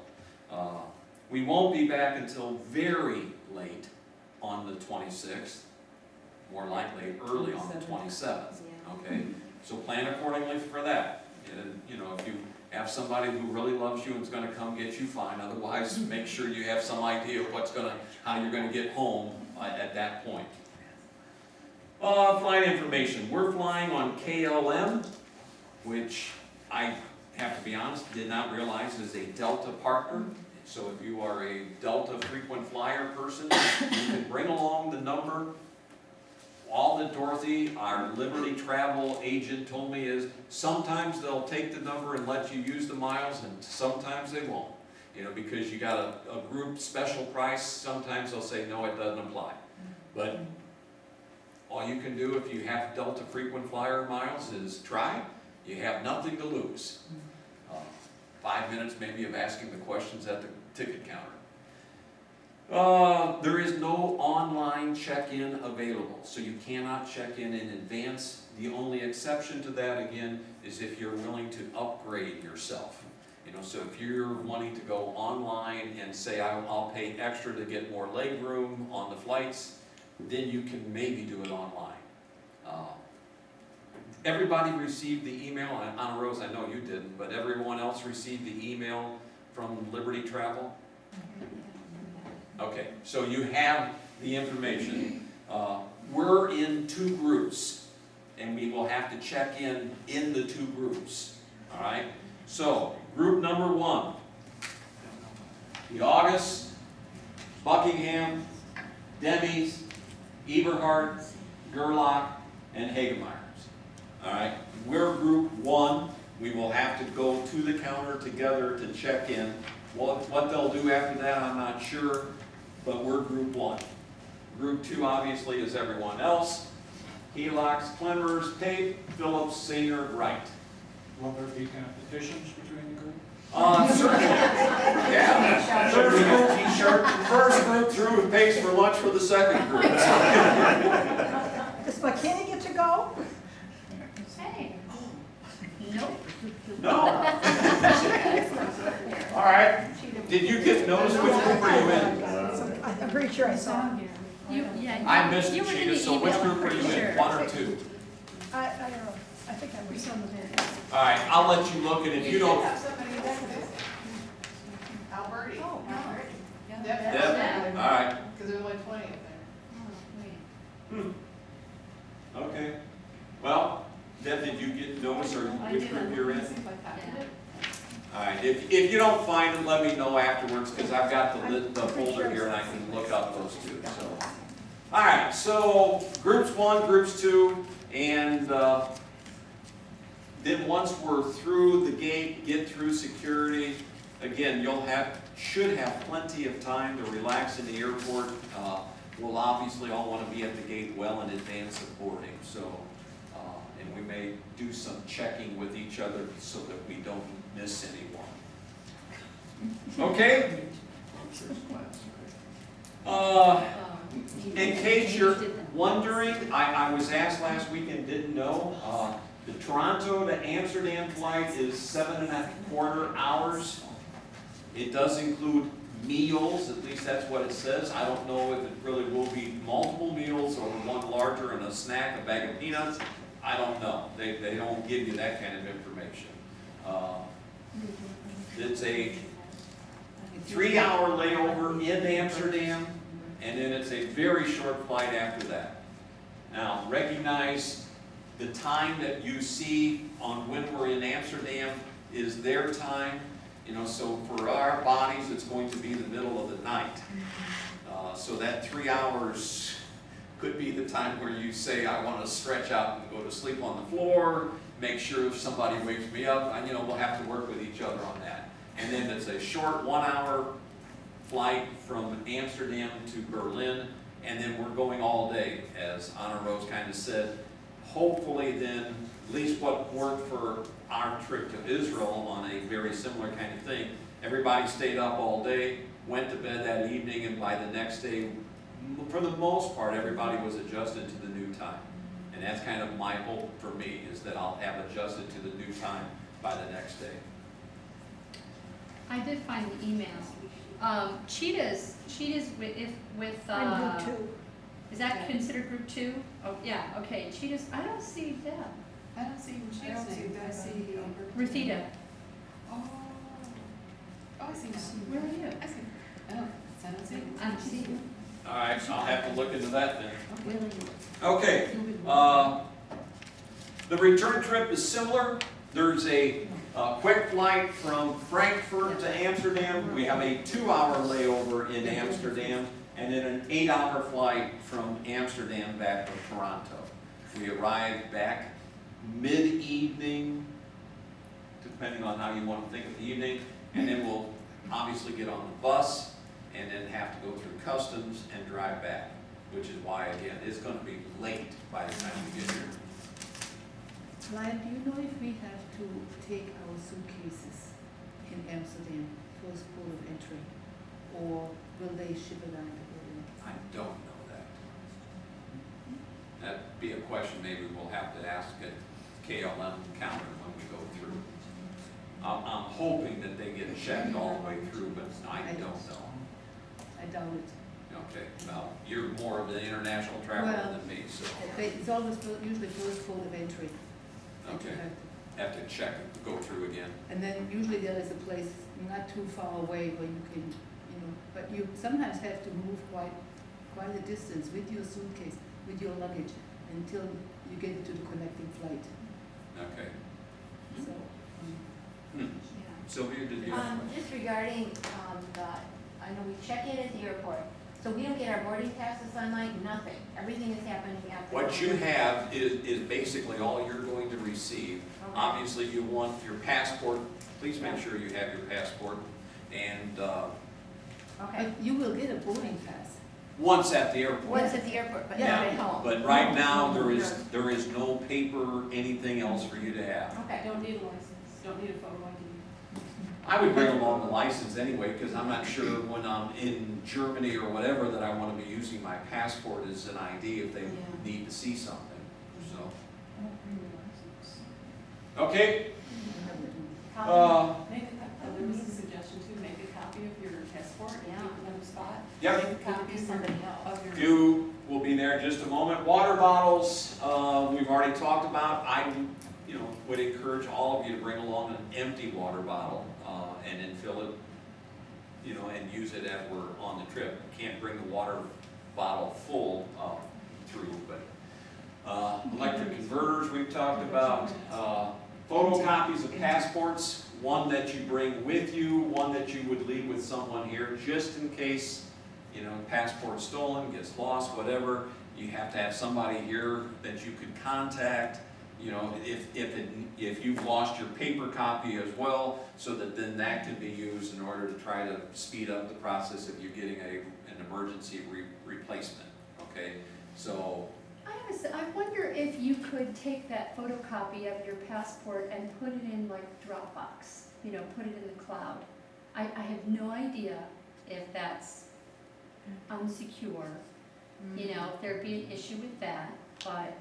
we won't be back until very late on the 26th, more likely early on the 27th. Okay, so plan accordingly for that. And if you have somebody who really loves you and is going to come get you, fine. Otherwise, make sure you have some idea of how you're going to get home at that point. Flight information. We're flying on KLM, which I have to be honest, did not realize is a Delta partner. So if you are a Delta frequent flyer person, you can bring along the number. All that Dorothy, our Liberty Travel agent, told me is sometimes they'll take the number and let you use the miles, and sometimes they won't. Because you got a group special price, sometimes they'll say, no, it doesn't apply. But all you can do if you have Delta frequent flyer miles is try. You have nothing to lose. 5 minutes maybe of asking the questions at the ticket counter. There is no online check-in available, so you cannot check in advance. The only exception to that, again, is if you're willing to upgrade yourself. So if you're wanting to go online and say, I'll pay extra to get more leg room on the flights, then you can maybe do it online. Everybody received the email, Ana Rose, I know you didn't, but everyone else received the email from Liberty Travel? Okay, so you have the information. We're in 2 groups, and we will have to check in the 2 groups. All right? So, group number 1, the August, Buckingham, Demi's, Eberhard, Gerlach, and Hagemeyers. All right? We're group 1. We will have to go to the counter together to check in. What they'll do after that, I'm not sure. But we're group 1. Group 2 obviously is everyone else. Helix, Clemmers, Pape, Phillips, Singer, Wright. Will there be competitions between the groups? Certainly. Yeah. First group t-shirt. First group through with Pape's for lunch for the second group. Does McKinney get to go? Hey. Nope. No. All right. Did you get notice which group are you in? I'm pretty sure I saw him. I missed it, were in Sheeta, the so which email, group are you pretty in? sure. 1 or 2? I don't know. I think I was on the video. All right, I'll let you look, and if you don't, have somebody Marty. Oh, Marty. Deb, Deb, all right. because there's only 20 up there. Oh, wait. Okay. Well, Deb, did you get notice or I which did, group I'm you're in? looking to see if I copied it. All right, if you don't find them, let me know afterwards, because I've got the folder here and I can look up those two, so. All right, so groups 1, groups 2, and then once we're through the gate, get through security, again, should have plenty of time to relax in the airport. We'll obviously all want to be at the gate well in advance of boarding, so, and we may do some checking with each other so that we don't miss anyone. Okay? In case you're wondering, I was asked last week and didn't know, the Toronto to Amsterdam flight is 7.25 hours. It does include meals, at least that's what it says. I don't know if it really will be multiple meals or one larger and a snack, a bag of peanuts. I don't know. They don't give you that kind of information. It's a 3-hour layover in Amsterdam, and then it's a very short flight after that. Now, recognize the time that you see on when we're in Amsterdam is their time. You know, so for our bodies, it's going to be the middle of the night. So that 3 hours could be the time where you say, I want to stretch out and go to sleep on the floor, make sure if somebody wakes me up, and, you know, we'll have to work with each other on that. And then it's a short 1-hour flight from Amsterdam to Berlin, and then we're going all day, as Anna Rose kind of said. Hopefully then, at least what worked for our trip to Israel on a very similar kind of thing, everybody stayed up all day, went to bed that evening, and by the next day, for the most part, everybody was adjusted to the new time. And that's kind of my hope for me, is that I'll have adjusted to the new time by the next day. I did find the emails. Cheetahs with, I'm group 2. is that considered group 2? Oh, yeah, okay, cheetahs, I don't see Deb. I don't see I Rashid's don't see name. that. I see. Ruthita, Oh. Oh, I see now. where are you? I see. Oh, I don't see. I don't see you. All right, I'll have to look into that then. Really? Okay, the return trip is similar. There's a quick flight from Frankfurt to Amsterdam. We have a 2-hour layover in Amsterdam, and then an 8-hour flight from Amsterdam back to Toronto. We arrive back mid-evening, depending on how you want to think of the evening, and then we'll obviously get on the bus and then have to go through customs and drive back, which is why, again, it's going to be late by the time we get here. Ryan, do you know if we have to take our suitcases in Amsterdam, first port of entry, or will they ship it out to Berlin? I don't know that. That'd be a question maybe we'll have to ask at KLM counter when we go through. I'm hoping that they get checked all the way through, but I don't know. I doubt it. Okay, well, you're more of an international traveler Well, than me, so, It's always usually first port of entry. that you okay, have to- have to check, go through again. And then usually there is a place not too far away where you can, you know, but you sometimes have to move quite a distance with your suitcase, with your luggage, until you get to the connecting flight. Okay. So, Sylvia, did you? Just regarding, I know we check in at the airport, so we don't get our boarding passes online, nothing. Everything is happening after. What you have is basically all you're going to receive. Okay. Obviously, you want your passport, please make sure you have your passport. And Okay, but you will get a boarding pass. once at the airport. once at the airport, but not Yeah, at home. but right now, there is no paper, anything else for you to have. Okay, Don't need a license, don't need a photo ID. I would bring along the license anyway, because I'm not sure when I'm in Germany or whatever that I want to be using my passport as an ID if they need to see something, so. Okay, Make there was a suggestion to make a copy of your passport, Yeah. keep it on the spot. Yep. Make a copy Give somebody else. of your. you will be there in just a moment. Water bottles, we've already talked about. I, would encourage all of you to bring along an empty water bottle, and then fill it you know, and use it as we're on the trip. You can't bring the water bottle full through, but electric converters we've talked about, photocopies of passports, one that you bring with you, one that you would leave with someone here, just in case, you know, passport's stolen, gets lost, whatever. You have to have somebody here that you could contact, you know, if you've lost your paper copy as well, so that then that can be used in order to try to speed up the process of you getting an emergency replacement, okay? So, I wonder if you could take that photocopy of your passport and put it in like Dropbox, you know, put it in the cloud. I have no idea if that's unsecure, you know, if there'd be an issue with that, but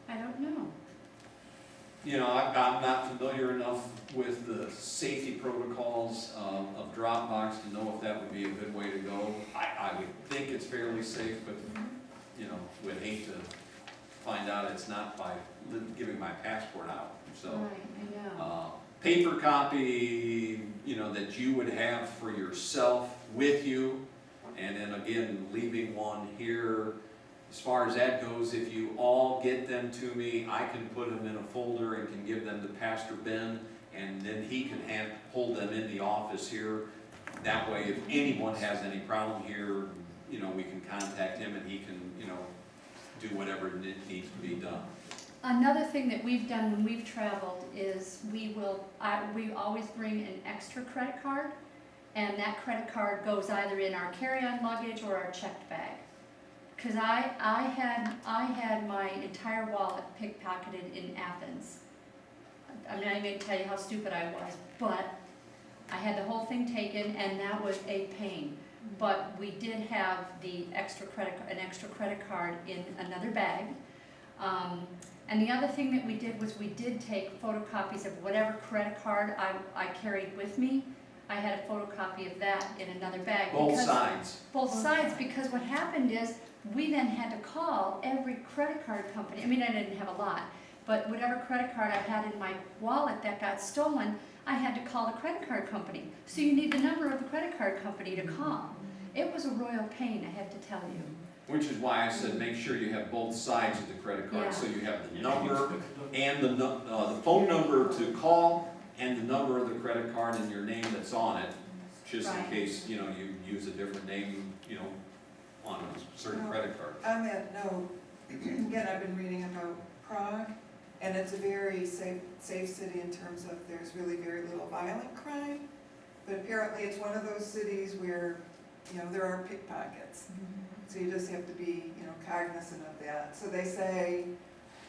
I don't know. you know, I'm not familiar enough with the safety protocols of Dropbox to know if that would be a good way to go. I would think it's fairly safe, but, you know, would hate to find out it's not by giving my passport out, so. Right, I know. Paper copy, you know, that you would have for yourself with you, and then again, leaving one here. As far as that goes, if you all get them to me, I can put them in a folder and can give them to Pastor Ben, and then he can hold them in the office here. That way, if anyone has any problem here, you know, we can contact him and he can, you know, do whatever needs to be done. Another thing that we've done when we've traveled is we always bring an extra credit card, and that credit card goes either in our carry-on luggage or our checked bag. Because I had my entire wallet pickpocketed in Athens. I'm not even going to tell you how stupid I was, but I had the whole thing taken, and that was a pain. But we did have an extra credit card in another bag. And the other thing that we did was we did take photocopies of whatever credit card I carried with me. I had a photocopy of that in another bag. Both sides. Both sides, because what happened is we then had to call every credit card company. I mean, I didn't have a lot, but whatever credit card I had in my wallet that got stolen, I had to call the credit card company. So you need the number of the credit card company to call. It was a royal pain, I have to tell you. Which is why I said make sure you have both sides of the credit card, so you have the number and the phone number to call and the number of the credit card and your name that's on it, just in case, you know, you use a different name, you know, on a certain credit card. On that note, again, I've been reading about Prague, and it's a very safe city in terms of there's really very little violent crime, but apparently it's one of those cities where, you know, there are pickpockets. So you just have to be, you know, cognizant of that. So they say,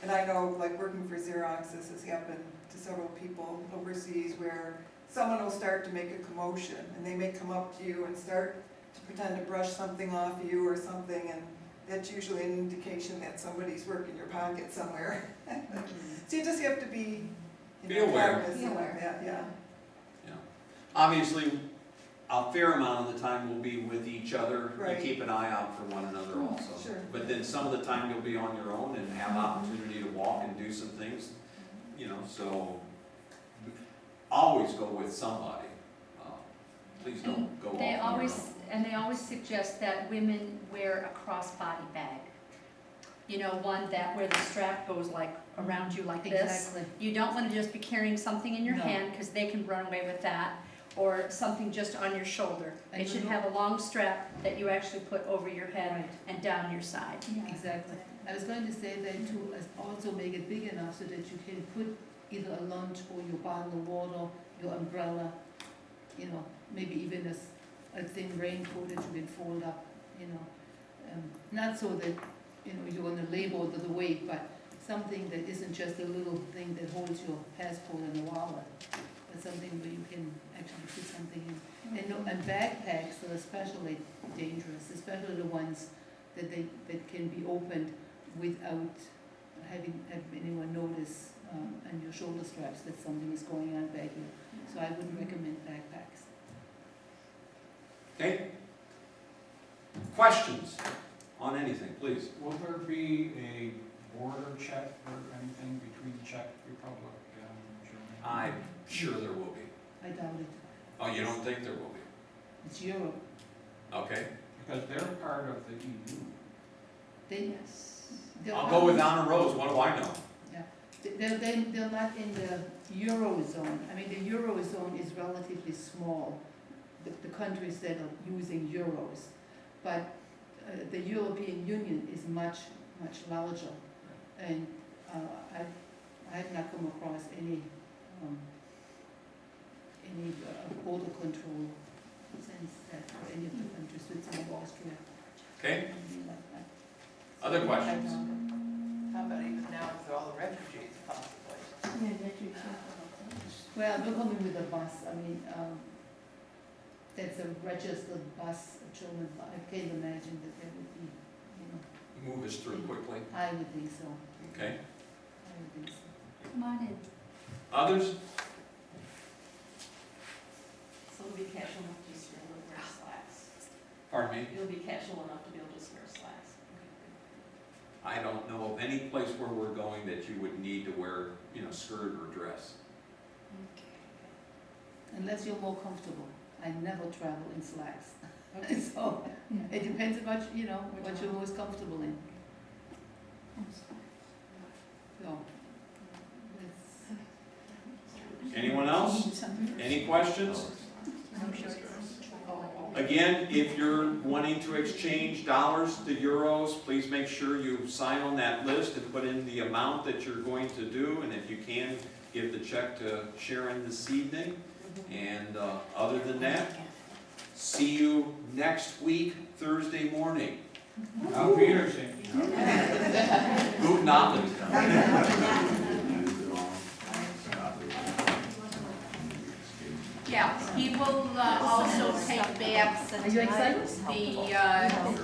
and I know, like working for Xerox, this has happened to several people overseas, where someone will start to make a commotion, and they may come up to you and start to pretend to brush something off you or something, and that's usually an indication that somebody's working your pocket somewhere. So you just have to be, you know, aware. cognizant of that, yeah. Yeah. Obviously, a fair amount of the time we'll be with each other. Right. You keep an eye out for one another also. Sure. But then some of the time you'll be on your own and have opportunity to walk and do some things, you know, so always go with somebody. Please don't go off on your own. And they always suggest that women wear a crossbody bag. You know, one where the strap goes like around you like this. Exactly. You don't want to just be carrying something in your No. hand, because they can run away with that, or something just on your shoulder. And It should you- have a long strap that you actually put over your head Right. and down your side. Exactly. I was going to say that to also make it big enough so that you can put either a lunch or your bottle of water, your umbrella, you know, maybe even a thin raincoat that you can fold up, you know. Not so that, you know, you're on the label of the weight, but something that isn't just a little thing that holds your passport in the wallet, but something where you can actually put something in. And backpacks are especially dangerous, especially the ones that can be opened without having anyone notice on your shoulder straps that something is going on back here. So I would recommend backpacks. Okay? Questions on anything, please? Will there be a border check or anything between Czech Republic and Germany? I'm sure there will be. I doubt it. Oh, you don't think there will be? It's euro. Okay, Because they're part of the EU. They, they're I'll not- go with honor rows, what do I know? They're not in the Eurozone. I mean, the Eurozone is relatively small, the countries that are using euros. But the European Union is much, much larger. And I have not come across any border control since that for any of the countries, Switzerland, Austria, Okay, anything like that. other questions? How about even now with all the refugees possibly? Well, we're coming with a bus, I mean, that's a registered bus, a children's bus. I can't imagine that there would be, you know, Move us through quickly, I would think so, okay? I would think so. Come on in. Others? So it'll be casual enough to just wear slacks. Pardon me? It'll be casual enough to be able to just wear slacks. I don't know of any place where we're going that you would need to wear, you know, skirt or dress. Unless you're more comfortable. I never travel in slacks. So, it depends on what, you know, what you're most comfortable in. So, Anyone else? Any questions? Again, if you're wanting to exchange dollars to euros, please make sure you sign on that list and put in the amount that you're going to do, and if you can, give the check to Sharon this evening. And other than that, see you next week, Thursday morning. Auf Wiedersehen. Guten Abend. Yeah, he will also take back are you excited? the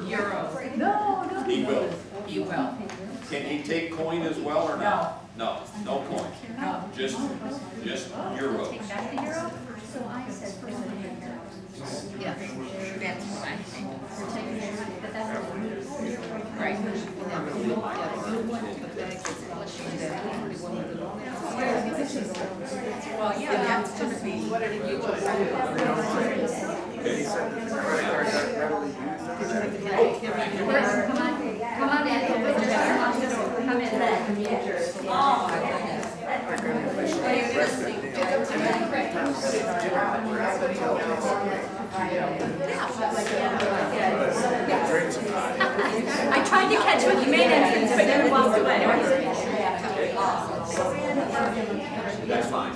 euros. No. He will. He will. Can he take coin as well or not? No, no coin. No. Just euros. Take back the euro? So I said for the euro. Yeah. That's what I think. We're taking it, but that's what Right. Well, yeah, that's gonna be. What are you Come on in. Come in. Oh, my goodness. Are you listening I tried to catch when you made entrance, but then walked away. That's fine.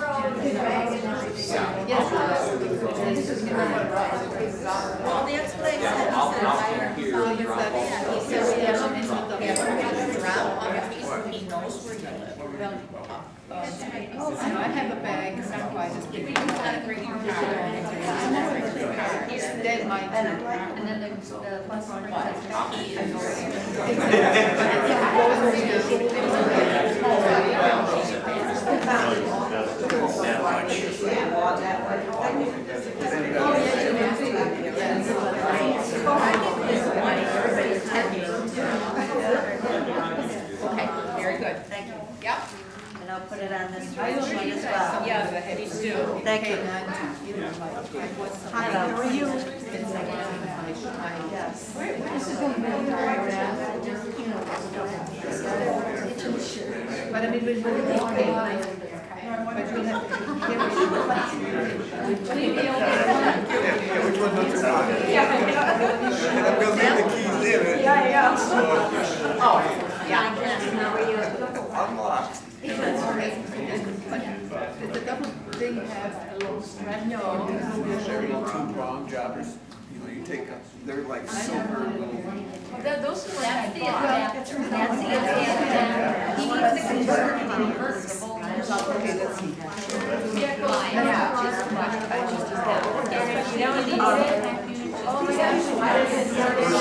All the explanations. Yeah, I'll take here, drop off. He knows where you live. I have a bag, so I just give you that might. And then the bus Okay, very good. Thank you. Yep. And I'll put it on this sheet as well. Yeah, please do. Thank you. Hi, how are you? But I mean, when we pay, but you'll have to Which one looks like? I'm gonna leave the keys in it. Unlocked. Does the double thing have a little strap? No. They're little two-prong jobbers. You know, you take, they're like silver little. Those are That's the adapter. adapter. That's the adapter. He needs to convert it convertible. Okay, let's see. Yeah. You don't need it. Oh my gosh.